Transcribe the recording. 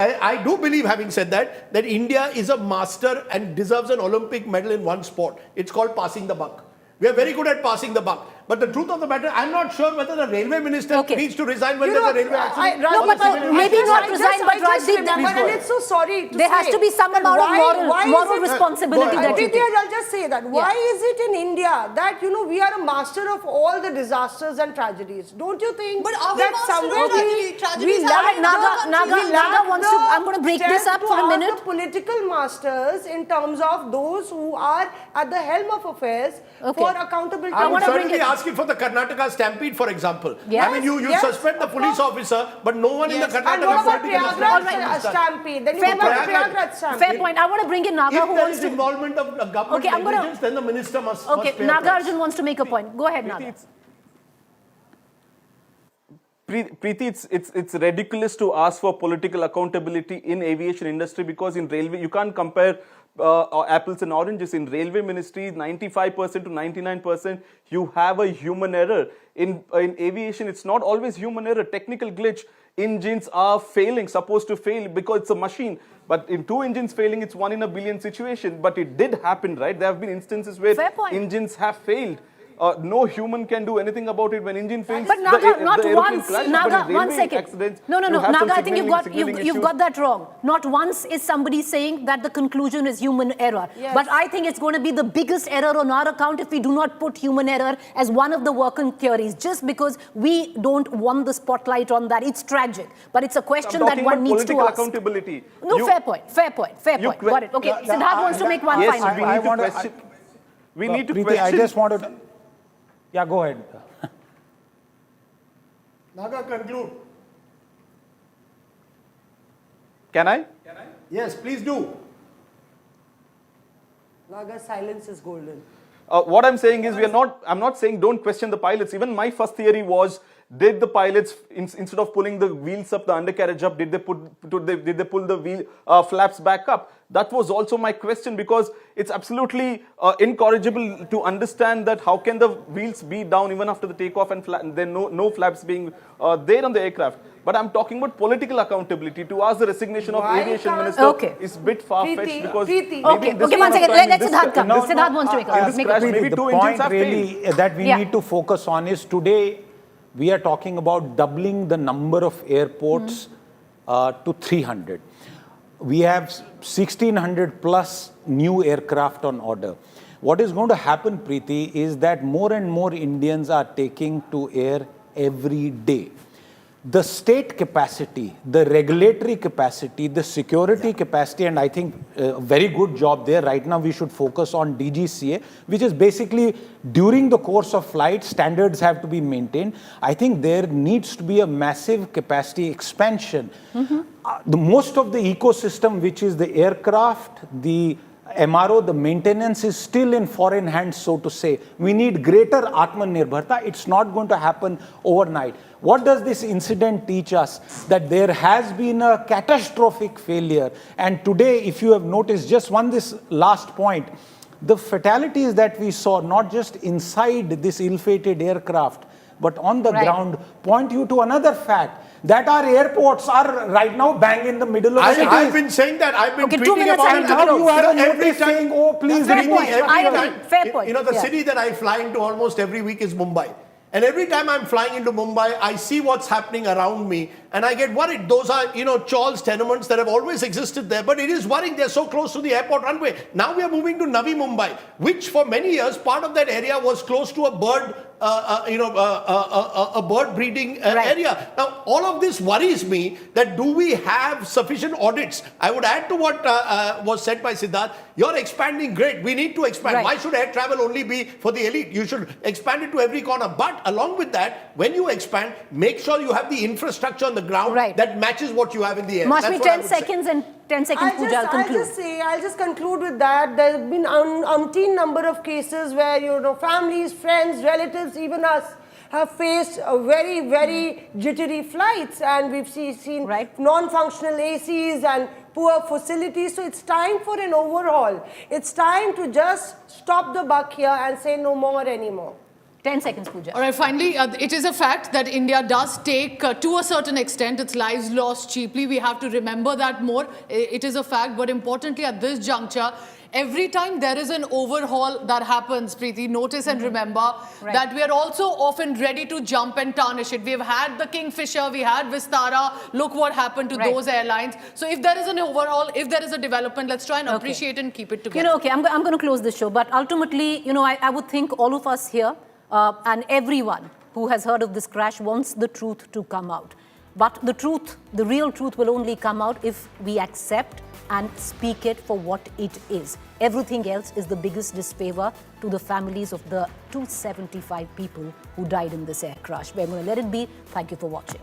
I do believe, having said that, that India is a master and deserves an Olympic medal in one sport. It's called passing the buck. We are very good at passing the buck. But the truth of the matter, I'm not sure whether the railway minister needs to resign when there's a railway accident. No, but maybe not resign, but Rajdeep, and it's so sorry to there has to be some amount of moral responsibility that you take. I'll just say that. Why is it in India that, we are a master of all the disasters and tragedies? Don't you think that somewhere Naga wants to, I'm going to break this up for a minute. The political masters in terms of those who are at the helm of affairs for accountability. I would certainly ask you for the Karnataka stampede, for example. I mean, you suspend the police officer, but no one in the Karnataka political stampede. Then you go back to Prayagraj stampede. Fair point. I want to bring in Naga. If there is involvement of government negligence, then the minister must pay Nagarjun wants to make a point. Go ahead, Naga. Preeti, it's ridiculous to ask for political accountability in aviation industry, because in railway you can't compare apples and oranges. In railway ministry, 95% to 99% you have a human error. In aviation, it's not always human error. Technical glitch. Engines are failing, supposed to fail because it's a machine. But in two engines failing, it's 1 in a billion situation. But it did happen, right? There have been instances where engines have failed. No human can do anything about it when engine fails. But Naga, not once. Naga, 1 second. No. Naga, I think you've got that wrong. Not once is somebody saying that the conclusion is human error. Yes. But I think it's going to be the biggest error on our account if we do not put human error as one of the working theories. Just because we don't want the spotlight on that, it's tragic. But it's a question that one needs to ask. Accountability. No, fair point. Got it. Okay, Siddharth wants to make one final point. We need to question. I just wanted to... Yeah, go ahead. Naga, conclude. Can I? Yes, please do. Naga, silence is golden. What I'm saying is I'm not saying don't question the pilots. Even my first theory was, did the pilots, instead of pulling the wheels up, the undercarriage up, did they pull the wheel flaps back up? That was also my question, because it's absolutely incorrigible to understand that how can the wheels be down even after the takeoff and then no flaps being there on the aircraft. But I'm talking about political accountability. To ask the resignation of aviation minister is a bit far-fetched, because Okay, 1 second. Let's Siddharth come. Siddharth wants to make a point. The point really that we need to focus on is, today we are talking about doubling the number of airports to 300. We have 1,600 plus new aircraft on order. What is going to happen, Preeti, is that more and more Indians are taking to air every day. The state capacity, the regulatory capacity, the security capacity, and I think a very good job there. Right now we should focus on DGCA, which is basically during the course of flight, standards have to be maintained. I think there needs to be a massive capacity expansion. The most of the ecosystem, which is the aircraft, the MRO, the maintenance, is still in foreign hands, so to say. We need greater Atmanirbharta. It's not going to happen overnight. What does this incident teach us? That there has been a catastrophic failure. And today, if you have noticed, just this last point, the fatalities that we saw, not just inside this ill-fated aircraft, but on the ground, point you to another fact, that our airports are right now bang in the middle of cities. I've been saying that. I've been tweeting 2 minutes about it. Now you have a notice saying, oh, please remove. Fair point. The city that I fly into almost every week is Mumbai. And every time I'm flying into Mumbai, I see what's happening around me and I get worried. Those are, Chawls tenements that have always existed there, but it is worrying. They're so close to the airport runway. Now we are moving to Navi Mumbai, which for many years, part of that area was close to a bird, a bird breeding area. Now, all of this worries me, that do we have sufficient audits? I would add to what was said by Siddharth. You're expanding, great. We need to expand. Why should air travel only be for the elite? You should expand it to every corner. But along with that, when you expand, make sure you have the infrastructure on the ground that matches what you have in the air. Must be 10 seconds and 10 seconds, Pooja, I'll conclude. I'll just conclude with that. There have been umpteen number of cases where, families, friends, relatives, even us, have faced very, very jittery flights, and we've seen non-functional ACs and poor facilities. So it's time for an overhaul. It's time to just stop the buck here and say no more anymore. 10 seconds, Pooja. All right, finally, it is a fact that India does take, to a certain extent, its lives lost cheaply. We have to remember that more. It is a fact, but importantly, at this juncture, every time there is an overhaul that happens, Preeti, notice and remember that we are also often ready to jump and tarnish it. We've had the Kingfisher, we had Vistara. Look what happened to those airlines. So if there is an overhaul, if there is a development, let's try and appreciate and keep it together. I'm going to close this show, but ultimately, I would think all of us here and everyone who has heard of this crash wants the truth to come out. But the truth, the real truth will only come out if we accept and speak it for what it is. Everything else is the biggest disfavor to the families of the 275 people who died in this air crash. We're going to let it be. Thank you for watching.